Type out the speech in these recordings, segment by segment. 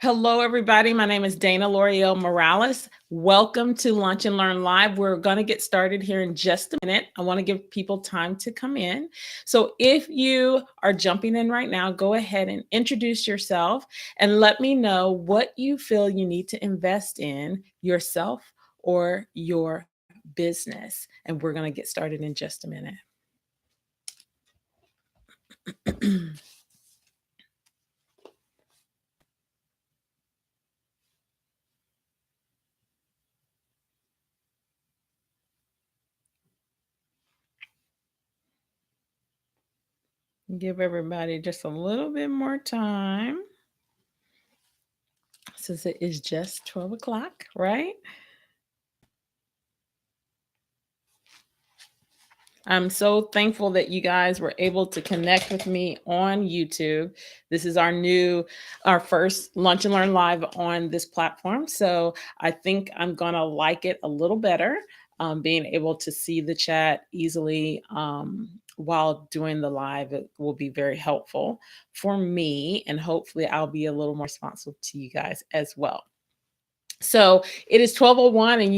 Hello, everybody. My name is Dana L'Oreal Morales. Welcome to Lunch and Learn Live. We're going to get started here in just a minute. I want to give people time to come in. So if you are jumping in right now, go ahead and introduce yourself and let me know what you feel you need to invest in yourself or your business. And we're going to get started in just a minute. Give everybody just a little bit more time since it is just 12 o'clock, right? I'm so thankful that you guys were able to connect with me on YouTube. This is our first Lunch and Learn Live on this platform. So I think I'm going to like it a little better, being able to see the chat easily while doing the live. It will be very helpful for me, and hopefully I'll be a little more responsive to you guys as well. So it is 12:01, and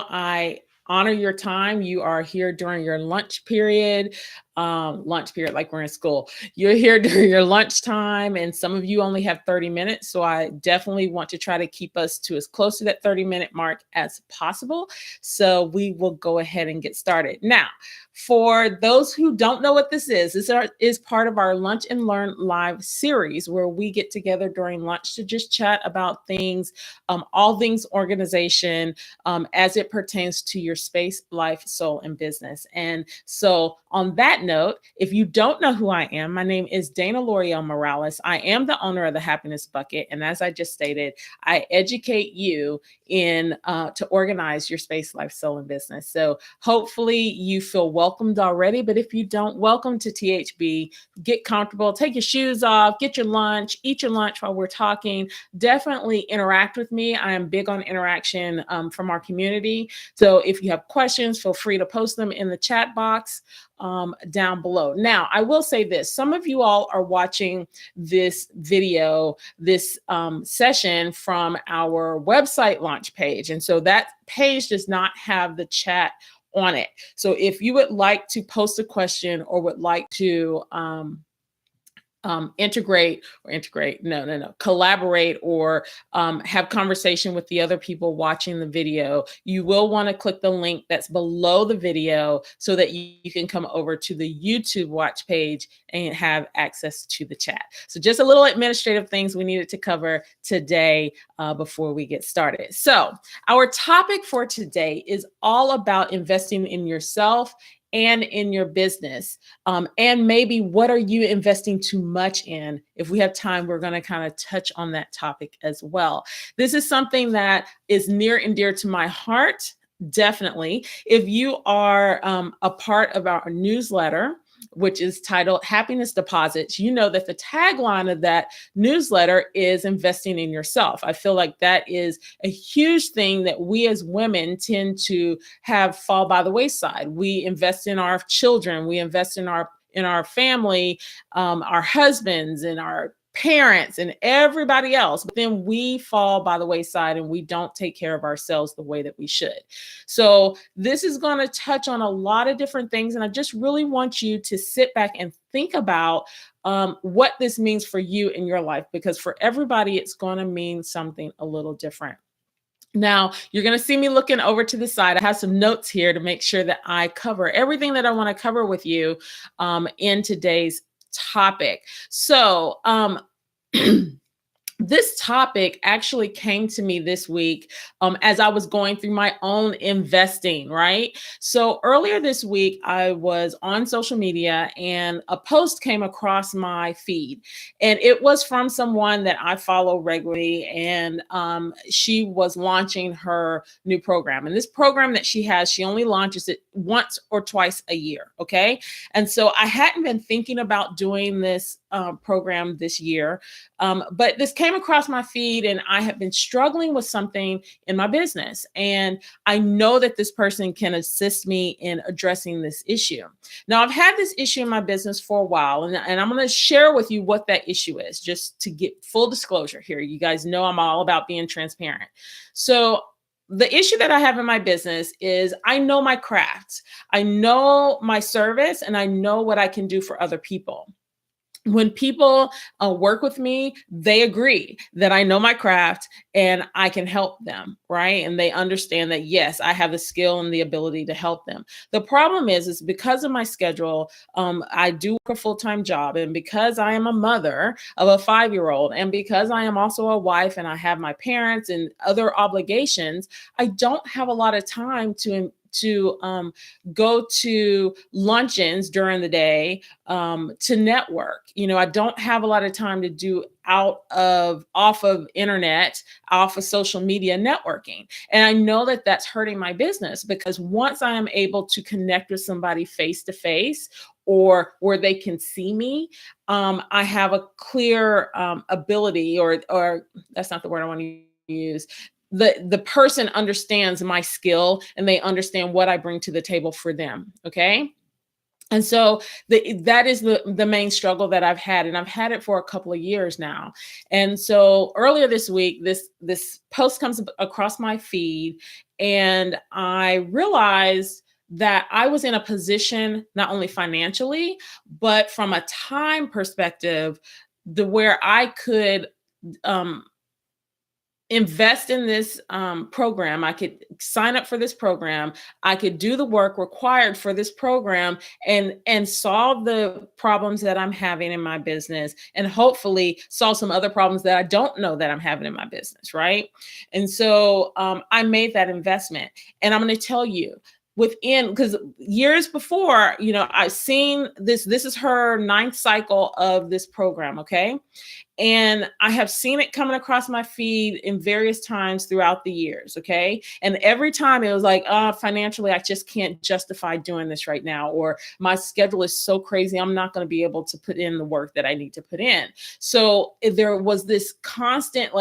I honor your time. You are here during your lunch period, like we're in school. You're here during your lunchtime, and some of you only have 30 minutes. So I definitely want to try to keep us to as close to that 30-minute mark as possible. So we will go ahead and get started. Now, for those who don't know what this is part of our Lunch and Learn Live series, where we get together during lunch to just chat about things, all things organization, as it pertains to your space, life, soul, and business. And so on that note, if you don't know who I am, my name is Dana L'Oreal Morales. I am the owner of the Happiness Bucket. And as I just stated, I educate you to organize your space, life, soul, and business. So hopefully you feel welcomed already. But if you don't, welcome to THB. Get comfortable, take your shoes off, get your lunch, eat your lunch while we're talking. Definitely interact with me. I am big on interaction from our community. So if you have questions, feel free to post them in the chat box down below. Now, I will say this. Some of you all are watching this video, this session from our website launch page. And so that page does not have the chat on it. So if you would like to post a question or would like to collaborate or have conversation with the other people watching the video, you will want to click the link that's below the video so that you can come over to the YouTube watch page and have access to the chat. So just a little administrative things we needed to cover today before we get started. So our topic for today is all about investing in yourself and in your business. And maybe what are you investing too much in? If we have time, we're going to kind of touch on that topic as well. This is something that is near and dear to my heart, definitely. If you are a part of our newsletter, which is titled Happiness Deposits, you know that the tagline of that newsletter is investing in yourself. I feel like that is a huge thing that we as women tend to have fall by the wayside. We invest in our children, we invest in our family, our husbands and our parents and everybody else, but then we fall by the wayside and we don't take care of ourselves the way that we should. So this is going to touch on a lot of different things, and I just really want you to sit back and think about what this means for you in your life, because for everybody it's going to mean something a little different. Now, you're going to see me looking over to the side. I have some notes here to make sure that I cover everything that I want to cover with you in today's topic. So this topic actually came to me this week as I was going through my own investing, right? So earlier this week, I was on social media and a post came across my feed. And it was from someone that I follow regularly. And she was launching her new program. And this program that she has, she only launches it once or twice a year. Okay. And so I hadn't been thinking about doing this program this year, but this came across my feed and I have been struggling with something in my business. And I know that this person can assist me in addressing this issue. Now, I've had this issue in my business for a while, and I'm going to share with you what that issue is, just to get full disclosure here. You guys know I'm all about being transparent. So, the issue that I have in my business is I know my craft, I know my service, and I know what I can do for other people. When people work with me, they agree that I know my craft and I can help them, right? And they understand that, yes, I have the skill and the ability to help them. The problem is because of my schedule, I do work a full-time job. And because I am a mother of a 5-year-old, and because I am also a wife and I have my parents and other obligations, I don't have a lot of time to go to luncheons during the day, to network. I don't have a lot of time to do off of internet, off of social media networking. And I know that that's hurting my business, because once I am able to connect with somebody face to face, or where they can see me, I have a clear ability, or that's not the word I want to use. The person understands my skill and they understand what I bring to the table for them. Okay. And so that is the main struggle that I've had, and I've had it for a couple of years now. And so earlier this week, this post comes across my feed, and I realized that I was in a position, not only financially, but from a time perspective, where I could invest in this program. I could sign up for this program. I could do the work required for this program, and solve the problems that I'm having in my business, and hopefully solve some other problems that I don't know that I'm having in my business, right? And so I made that investment, and I'm going to tell you, because years before, I've seen this is her 9th cycle of this program. Okay. And I have seen it coming across my feed in various times throughout the years. Okay. And every time it was like, financially, I just can't justify doing this right now. Or my schedule is so crazy, I'm not going to be able to put in the work that I need to put in. So there was this constant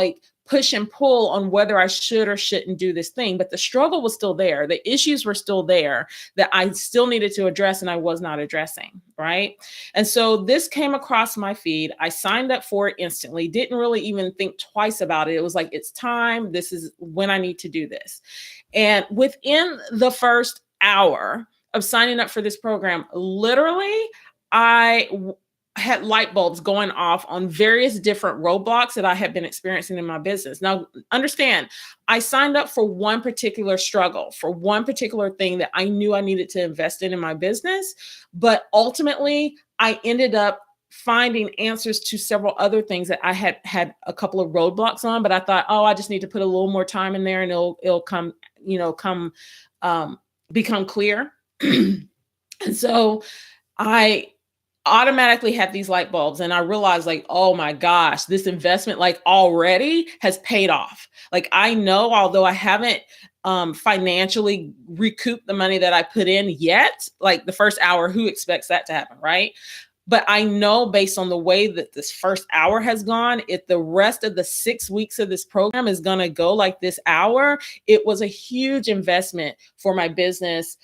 push and pull on whether I should or shouldn't do this thing. But the struggle was still there. The issues were still there that I still needed to address, and I was not addressing. Right. And so this came across my feed. I signed up for it instantly, didn't really even think twice about it. It was like, it's time. This is when I need to do this. And within the first hour of signing up for this program, literally, I had light bulbs going off on various different roadblocks that I had been experiencing in my business. Now, understand, I signed up for one particular struggle, for one particular thing that I knew I needed to invest in my business. But ultimately, I ended up finding answers to several other things that I had a couple of roadblocks on. But I thought, I just need to put a little more time in there, and it'll come, become clear. And so I automatically had these light bulbs, and I realized, oh my gosh, this investment already has paid off. I know, although I haven't financially recouped the money that I put in yet, the first hour, who expects that to happen, right? But I know, based on the way that this first hour has gone, if the rest of the 6 weeks of this program is going to go like this hour, it was a huge investment for my business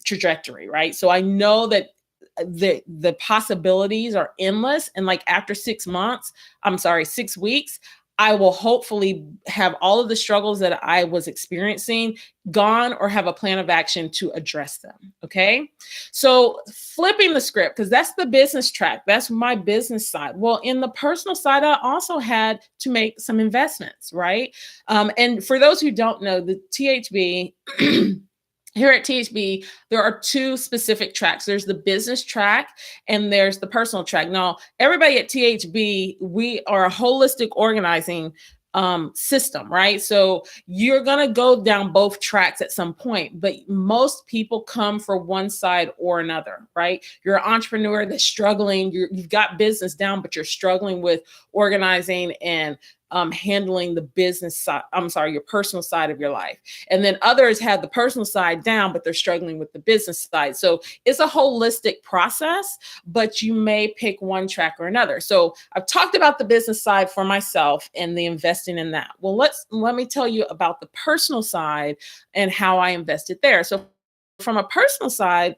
trajectory, right? So I know that the possibilities are endless. And after 6 weeks, I will hopefully have all of the struggles that I was experiencing gone, or have a plan of action to address them. Okay. So flipping the script, because that's the business track. That's my business side. Well, in the personal side, I also had to make some investments, right? And for those who don't know, the THB, here at THB, there are 2 specific tracks. There's the business track and there's the personal track. Now, everybody at THB, we are a holistic organizing system, right? So you're going to go down both tracks at some point, but most people come for one side or another, right? You're an entrepreneur that's struggling. You've got business down, but you're struggling with organizing and handling the business side, I'm sorry, your personal side of your life. And then others have the personal side down, but they're struggling with the business side. So it's a holistic process, but you may pick one track or another. So I've talked about the business side for myself and the investing in that. Well, let me tell you about the personal side and how I invested there. So from a personal side,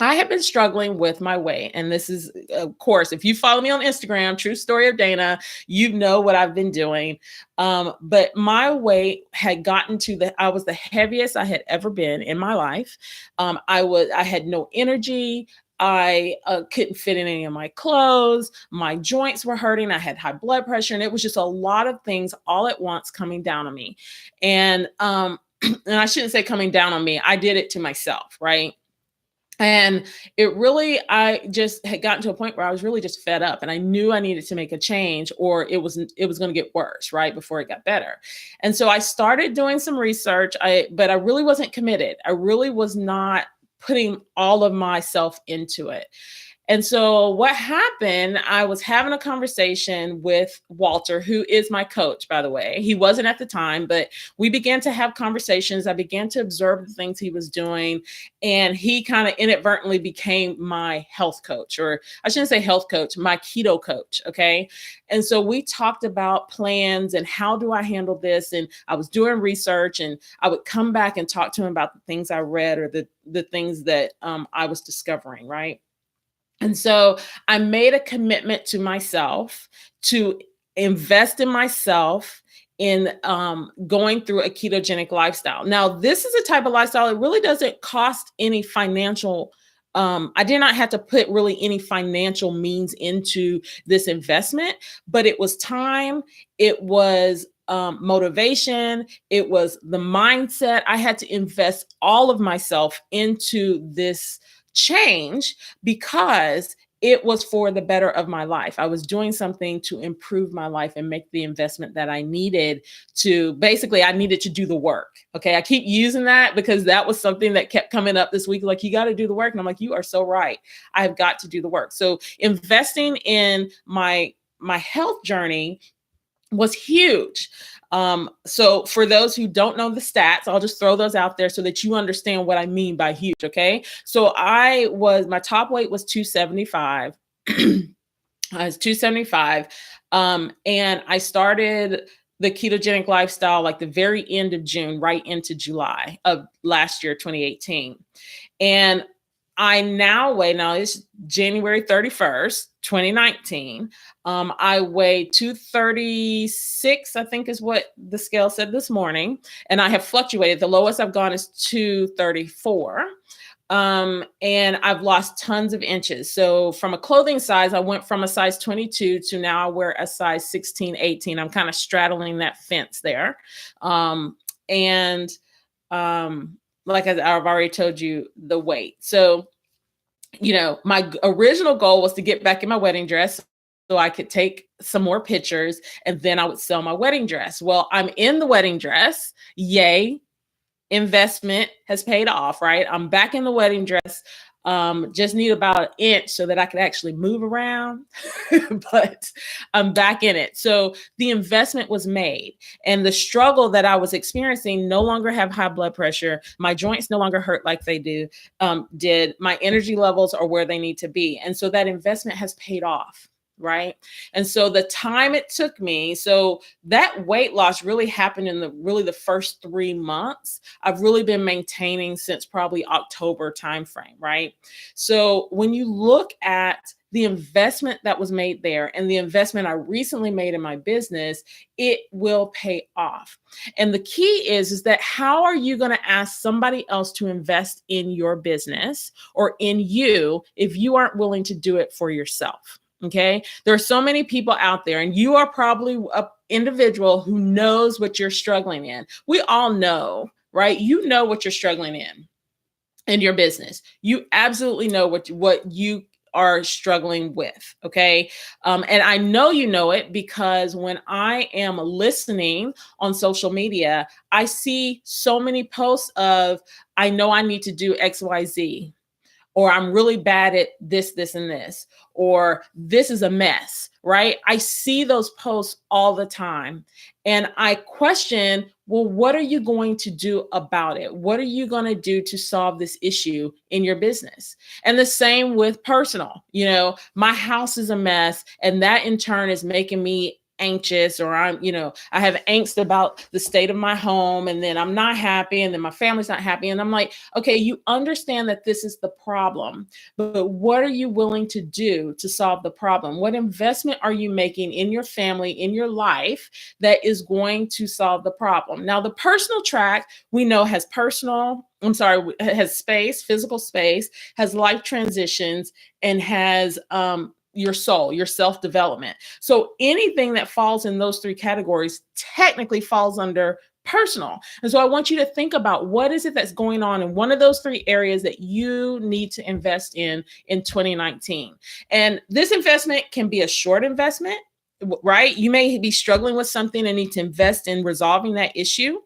I have been struggling with my weight. And this is, of course, if you follow me on Instagram, True Story of Dana, you know what I've been doing. But my weight had gotten to I was the heaviest I had ever been in my life. I had no energy. I couldn't fit in any of my clothes. My joints were hurting. I had high blood pressure. And it was just a lot of things all at once coming down on me. And, and I shouldn't say coming down on me. I did it to myself, right? And I just had gotten to a point where I was really just fed up and I knew I needed to make a change or it was going to get worse, right? Before it got better. And so I started doing some research, but I really wasn't committed. I really was not putting all of myself into it. And so what happened, I was having a conversation with Walter, who is my coach, by the way. He wasn't at the time, but we began to have conversations. I began to observe the things he was doing, and he kind of inadvertently became my health coach, or I shouldn't say health coach, my keto coach, okay? And so we talked about plans and how do I handle this? And I was doing research, and I would come back and talk to him about the things I read or the things that I was discovering, right? And so I made a commitment to myself to invest in myself in going through a ketogenic lifestyle. Now, this is a type of lifestyle, it really doesn't cost any financial. I did not have to put really any financial means into this investment, but it was time, it was motivation, it was the mindset. I had to invest all of myself into this change because it was for the better of my life. I was doing something to improve my life and make the investment that I needed to. Basically, I needed to do the work. Okay. I keep using that because that was something that kept coming up this week. Like, you got to do the work. And I'm like, you are so right. I've got to do the work. So investing in my health journey was huge. So for those who don't know the stats, I'll just throw those out there so that you understand what I mean by huge. Okay. So my top weight was 275. I was 275. And I started the ketogenic lifestyle like the very end of June, right into July of last year, 2018. And I now it's January 31st, 2019. I weigh 236, I think is what the scale said this morning. And I have fluctuated. The lowest I've gone is 234. And I've lost tons of inches. So from a clothing size, I went from a size 22 to now I wear a size 16, 18. I'm kind of straddling that fence there. Like I've already told you the weight. So, my original goal was to get back in my wedding dress so I could take some more pictures and then I would sell my wedding dress. Well, I'm in the wedding dress. Yay. Investment has paid off, right? I'm back in the wedding dress. Just need about an inch so that I could actually move around, but I'm back in it. So the investment was made, and the struggle that I was experiencing no longer have high blood pressure. My joints no longer hurt like they did. My energy levels are where they need to be. And so that investment has paid off. Right. And so the time it took me, so that weight loss really happened in the first 3 months. I've really been maintaining since probably October timeframe. Right. So when you look at the investment that was made there and the investment I recently made in my business, it will pay off. And the key is that how are you going to ask somebody else to invest in your business or in you if you aren't willing to do it for yourself? Okay. There are so many people out there, and you are probably an individual who knows what you're struggling in. We all know, right? You know what you're struggling in your business. You absolutely know what you are struggling with. Okay. And I know you know it because when I am listening on social media, I see so many posts of, I know I need to do XYZ. or I'm really bad at this, this, and this, or this is a mess, right? I see those posts all the time. And I question, well, what are you going to do about it? What are you going to do to solve this issue in your business? And the same with personal. My house is a mess, and that in turn is making me anxious, or I have angst about the state of my home, and then I'm not happy, and then my family's not happy. And I'm like, okay, you understand that this is the problem, but what are you willing to do to solve the problem? What investment are you making in your family, in your life, that is going to solve the problem? Now, the personal track we know has space, physical space, has life transitions, and has your soul, your self-development. So anything that falls in those three categories technically falls under personal. And so I want you to think about, what is it that's going on in one of those three areas that you need to invest in 2019. And this investment can be a short investment, right? You may be struggling with something and need to invest in resolving that issue,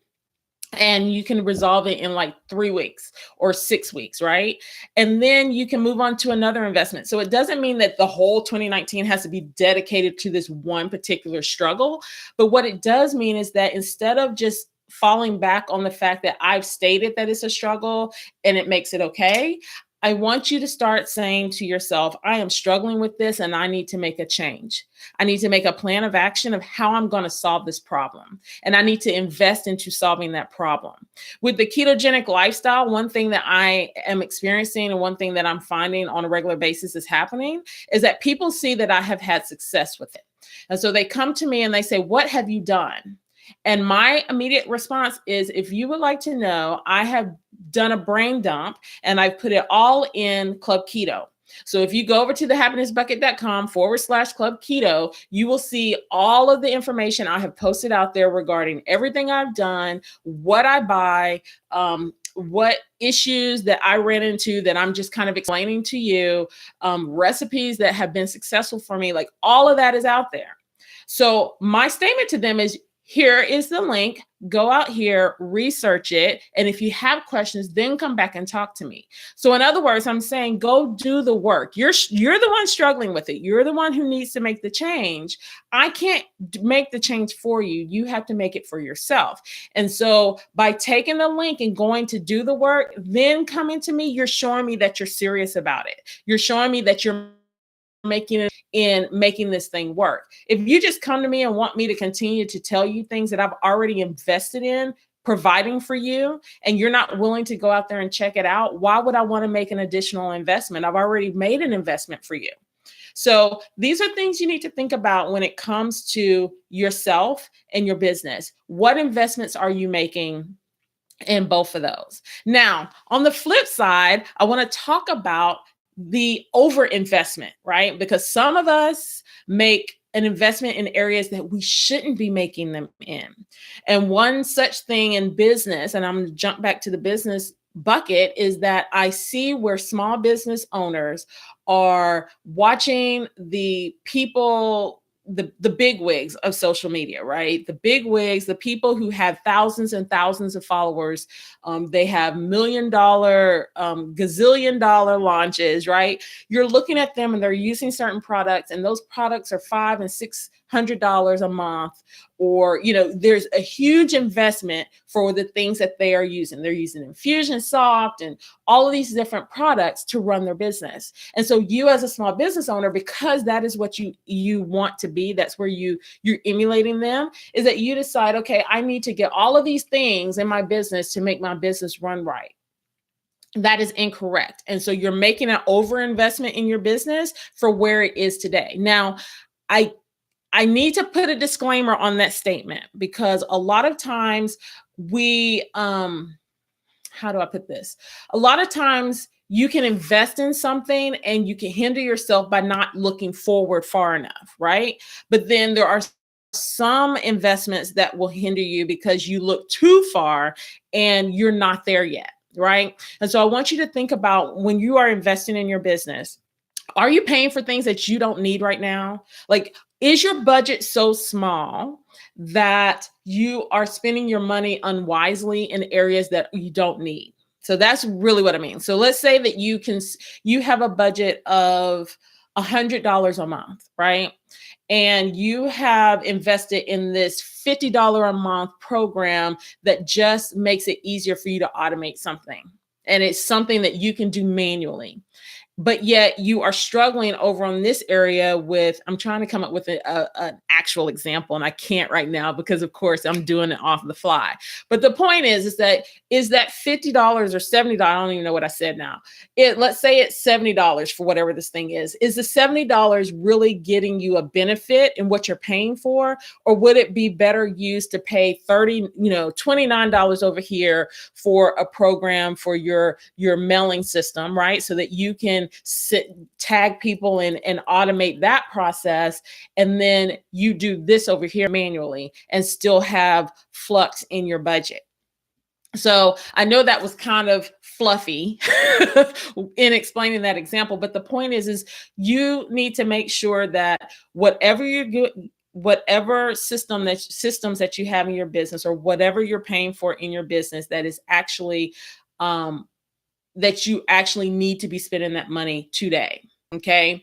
and you can resolve it in like 3 weeks or 6 weeks, right? And then you can move on to another investment. So it doesn't mean that the whole 2019 has to be dedicated to this one particular struggle. But what it does mean is that instead of just falling back on the fact that I've stated that it's a struggle and it makes it okay, I want you to start saying to yourself, I am struggling with this and I need to make a change. I need to make a plan of action of how I'm going to solve this problem. And I need to invest into solving that problem. With the ketogenic lifestyle, one thing that I am experiencing and one thing that I'm finding on a regular basis is happening is that people see that I have had success with it. And so they come to me and they say, what have you done? And my immediate response is, if you would like to know, I have done a brain dump and I've put it all in Club Keto. So if you go over to thehappinessbucket.com/Club Keto, you will see all of the information I have posted out there regarding everything I've done, what I buy, what issues that I ran into that I'm just kind of explaining to you, recipes that have been successful for me, like all of that is out there. So my statement to them is, here is the link. Go out here, research it. And if you have questions, then come back and talk to me. So in other words, I'm saying, go do the work. You're the one struggling with it. You're the one who needs to make the change. I can't make the change for you. You have to make it for yourself. And so by taking the link and going to do the work, then coming to me, you're showing me that you're serious about it. You're showing me that you're making this thing work. If you just come to me and want me to continue to tell you things that I've already invested in providing for you, and you're not willing to go out there and check it out, why would I want to make an additional investment? I've already made an investment for you. So these are things you need to think about when it comes to yourself and your business. What investments are you making in both of those? Now, on the flip side, I want to talk about the overinvestment, right? Because some of us make an investment in areas that we shouldn't be making them in. And one such thing in business, and I'm going to jump back to the business bucket, is that I see where small business owners are watching the people, the big wigs of social media, right? The big wigs, the people who have thousands and thousands of followers. They have $1 million, gazillion dollar launches, right? You're looking at them and they're using certain products, and those products are $500 and $600 a month. Or, there's a huge investment for the things that they are using. They're using Infusionsoft and all of these different products to run their business. And so you as a small business owner, because that is what you want to be, that's where you're emulating them, is that you decide, okay, I need to get all of these things in my business to make my business run right. That is incorrect. And so you're making an overinvestment in your business for where it is today. Now, I need to put a disclaimer on that statement, because a lot of times we, how do I put this? A lot of times you can invest in something and you can hinder yourself by not looking forward far enough, right? But then there are some investments that will hinder you because you look too far and you're not there yet, right? And so I want you to think about, when you are investing in your business, are you paying for things that you don't need right now? Like, is your budget so small that you are spending your money unwisely in areas that you don't need? So that's really what I mean. So let's say that you have a budget of $100 a month, right? And you have invested in this $50 a month program that just makes it easier for you to automate something. And it's something that you can do manually, but yet you are struggling over on this area with, I'm trying to come up with an actual example, and I can't right now because of course I'm doing it off the fly. But the point is that $50 or $70, I don't even know what I said now. Let's say it's $70 for whatever this thing is the $70 really getting you a benefit in what you're paying for? Or would it be better used to pay $29 over here for a program for your mailing system, right? So that you can tag people and automate that process. And then you do this over here manually and still have flux in your budget. So I know that was kind of fluffy in explaining that example, but the point is you need to make sure that whatever you're doing, whatever systems that you have in your business, or whatever you're paying for in your business, that is actually that you actually need to be spending that money today. Okay.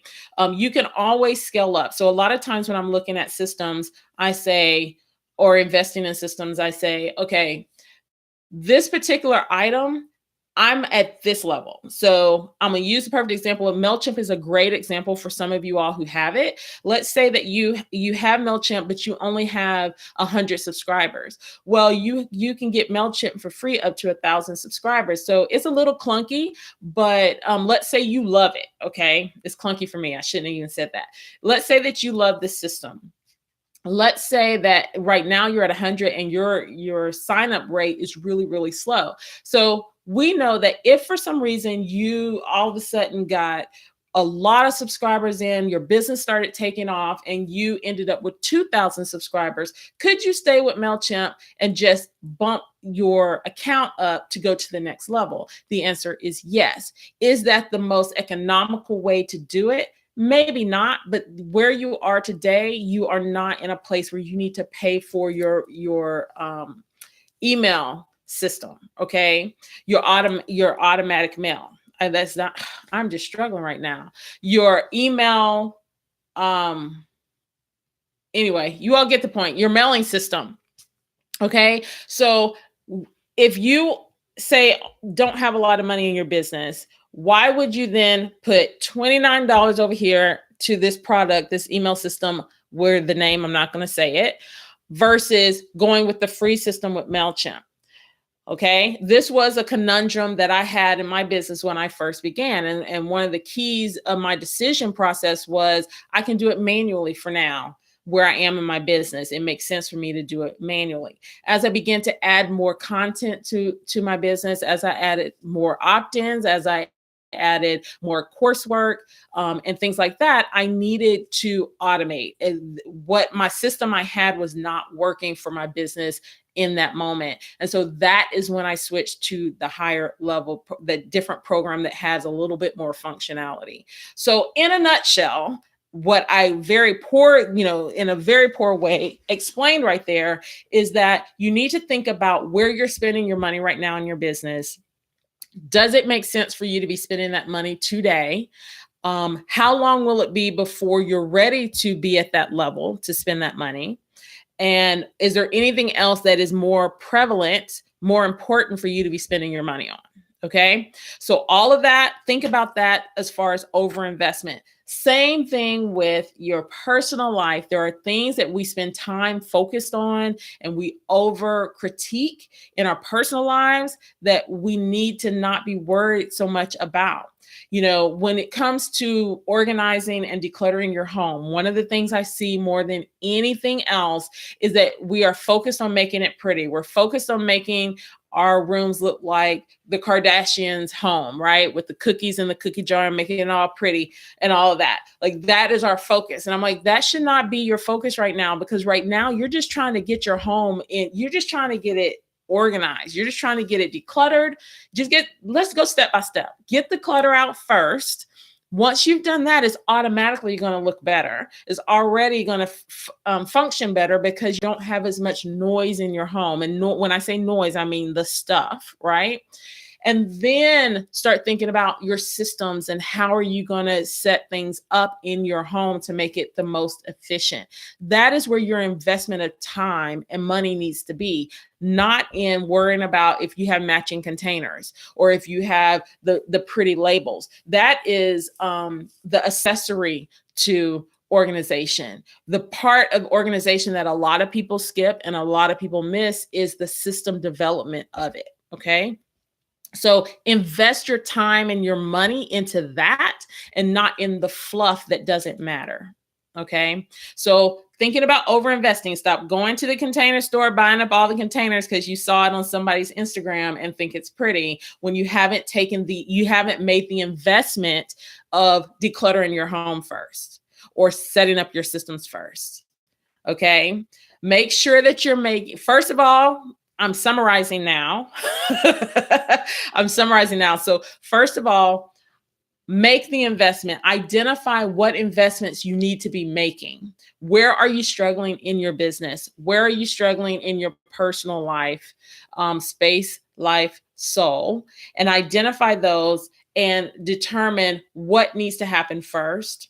You can always scale up. So a lot of times when I'm looking at systems, I say, or investing in systems, I say, okay, this particular item, I'm at this level. So I'm going to use the perfect example of MailChimp is a great example for some of you all who have it. Let's say that you have MailChimp, but you only have 100 subscribers. Well, you can get MailChimp for free up to 1,000 subscribers. So it's a little clunky, but let's say you love it. Okay. It's clunky for me. I shouldn't have even said that. Let's say that you love this system. Let's say that right now you're at 100 and your sign up rate is really, really slow. So we know that if for some reason you all of a sudden got a lot of subscribers in, your business started taking off, and you ended up with 2,000 subscribers, could you stay with MailChimp and just bump your account up to go to the next level? The answer is yes. Is that the most economical way to do it? Maybe not, but where you are today, you are not in a place where you need to pay for your email system. Okay, your automatic mail. And that's not. I'm just struggling right now. Your email. Anyway, you all get the point. Your mailing system. Okay, so if you say don't have a lot of money in your business, why would you then put $29 over here to this product, this email system, where the name, I'm not going to say it, versus going with the free system with MailChimp? Okay, this was a conundrum that I had in my business when I first began. And one of the keys of my decision process was I can do it manually for now. Where I am in my business, it makes sense for me to do it manually. As I began to add more content to my business, as I added more opt-ins, as I added more coursework and things like that, I needed to automate. And what my system I had was not working for my business in that moment. And so that is when I switched to the higher level, the different program that has a little bit more functionality. So in a nutshell, what I in a very poor way explained right there is that you need to think about where you're spending your money right now in your business. Does it make sense for you to be spending that money today? How long will it be before you're ready to be at that level to spend that money? And is there anything else that is more prevalent, more important for you to be spending your money on? Okay. So all of that, think about that as far as overinvestment. Same thing with your personal life. There are things that we spend time focused on and we over critique in our personal lives that we need to not be worried so much about. When it comes to organizing and decluttering your home, one of the things I see more than anything else is that we are focused on making it pretty. We're focused on making our rooms look like the Kardashians' home, right? With the cookies in the cookie jar and making it all pretty and all of that. Like, that is our focus. And I'm like, that should not be your focus right now, because right now you're just trying to get your home in. You're just trying to get it organized. You're just trying to get it decluttered. Let's go step by step. Get the clutter out first. Once you've done that, it's automatically going to look better. It's already going to function better because you don't have as much noise in your home. And when I say noise, I mean the stuff, right? And then start thinking about your systems and how are you going to set things up in your home to make it the most efficient. That is where your investment of time and money needs to be, not in worrying about if you have matching containers or if you have the pretty labels. That is the accessory to organization. The part of organization that a lot of people skip and a lot of people miss is the system development of it. Okay. So invest your time and your money into that and not in the fluff that doesn't matter. Okay. So thinking about over investing, stop going to the container store, buying up all the containers because you saw it on somebody's Instagram and think it's pretty when you haven't made the investment of decluttering your home first or setting up your systems first. Okay. Make sure that first of all, I'm summarizing now. So first of all, make the investment. Identify what investments you need to be making. Where are you struggling in your business? Where are you struggling in your personal life, space, life, soul? And identify those and determine what needs to happen first.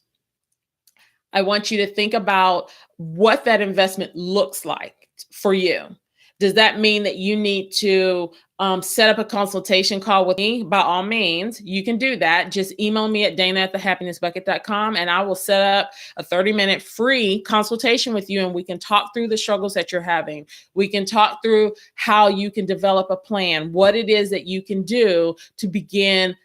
I want you to think about what that investment looks like for you. Does that mean that you need to set up a consultation call with me? By all means, you can do that. Just email me at dana@thehappinessbucket.com and I will set up a 30-minute free consultation with you and we can talk through the struggles that you're having. We can talk through how you can develop a plan, what it is that you can do to begin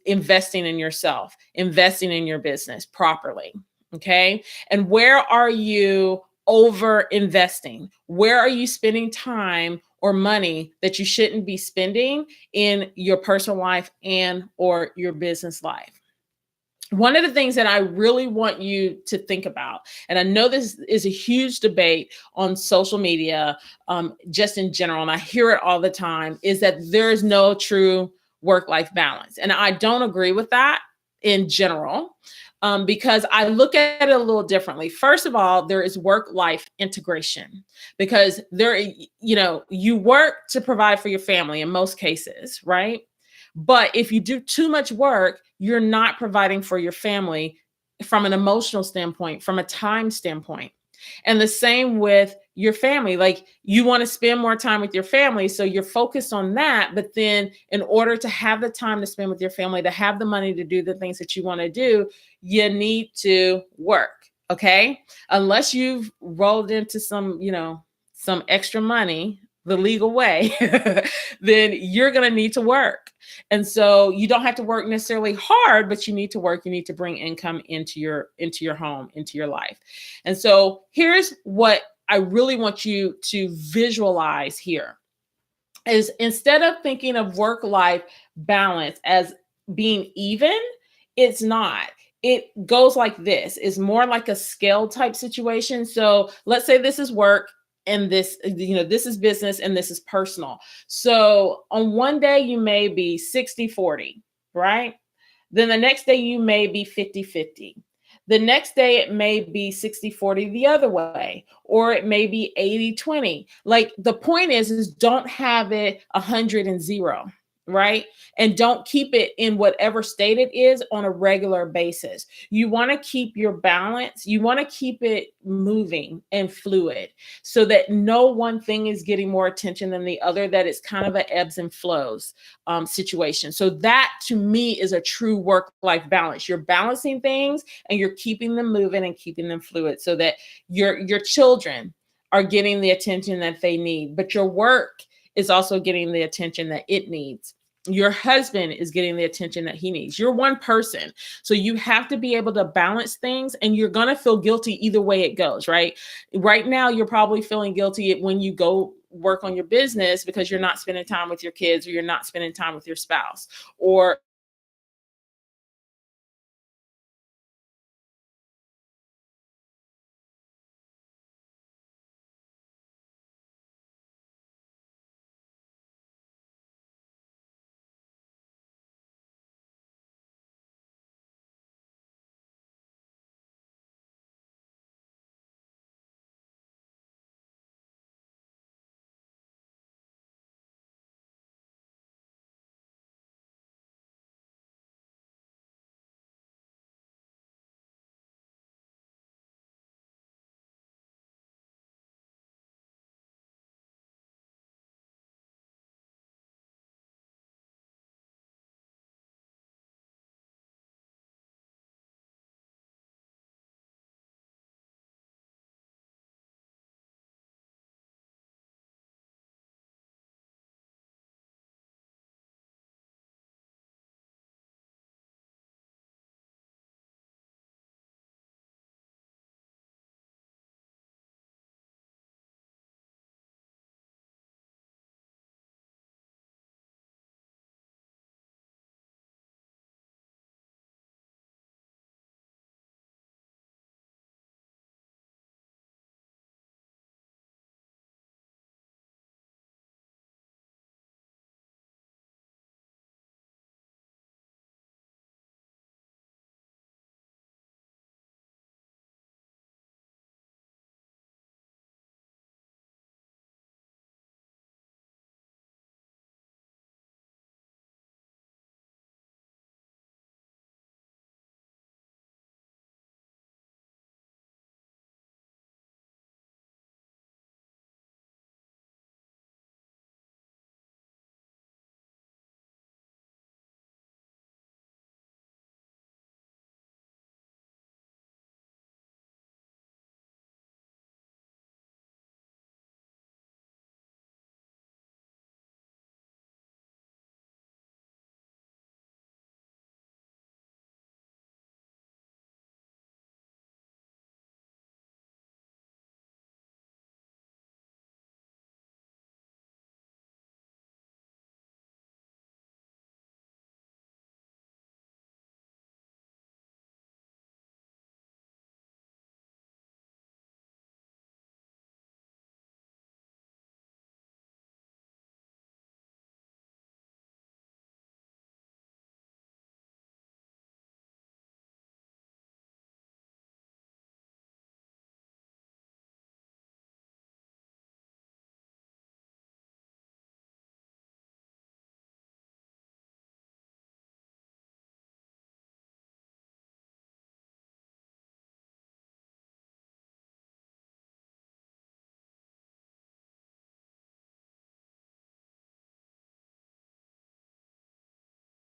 investing in yourself, investing in your business properly. Okay. And where are you over investing? Where are you spending time or money that you shouldn't be spending in your personal life and or your business life? One of the things that I really want you to think about, and I know this is a huge debate on social media, just in general, and I hear it all the time, is that there is no true work-life balance. And I don't agree with that in general. Because I look at it a little differently. First of all, there is work-life integration because you work to provide for your family in most cases, right? But if you do too much work, you're not providing for your family from an emotional standpoint, from a time standpoint. And the same with your family. Like you want to spend more time with your family. So you're focused on that. But then in order to have the time to spend with your family, to have the money to do the things that you want to do, you need to work. Okay. Unless you've rolled into some extra money the legal way, then you're going to need to work. And so you don't have to work necessarily hard, but you need to work. You need to bring income into your home, into your life. And so here's what I really want you to visualize here is instead of thinking of work-life balance as being even, it's not. It goes like this. It's more like a scale type situation. So let's say this is work and this is business and this is personal. So on one day you may be 60-40, right? Then the next day you may be 50-50. The next day it may be 60-40 the other way, or it may be 80-20. Like the point is don't have it 100 and 0. Right? And don't keep it in whatever state it is on a regular basis. You want to keep your balance. You want to keep it moving and fluid so that no one thing is getting more attention than the other, that it's kind of an ebbs and flows situation. So that to me is a true work-life balance. You're balancing things and you're keeping them moving and keeping them fluid so that your children are getting the attention that they need, but your work is also getting the attention that it needs. Your husband is getting the attention that he needs. You're one person. So you have to be able to balance things and you're going to feel guilty either way it goes, right? Right now, you're probably feeling guilty when you go work on your business because you're not spending time with your kids or you're not spending time with your spouse, or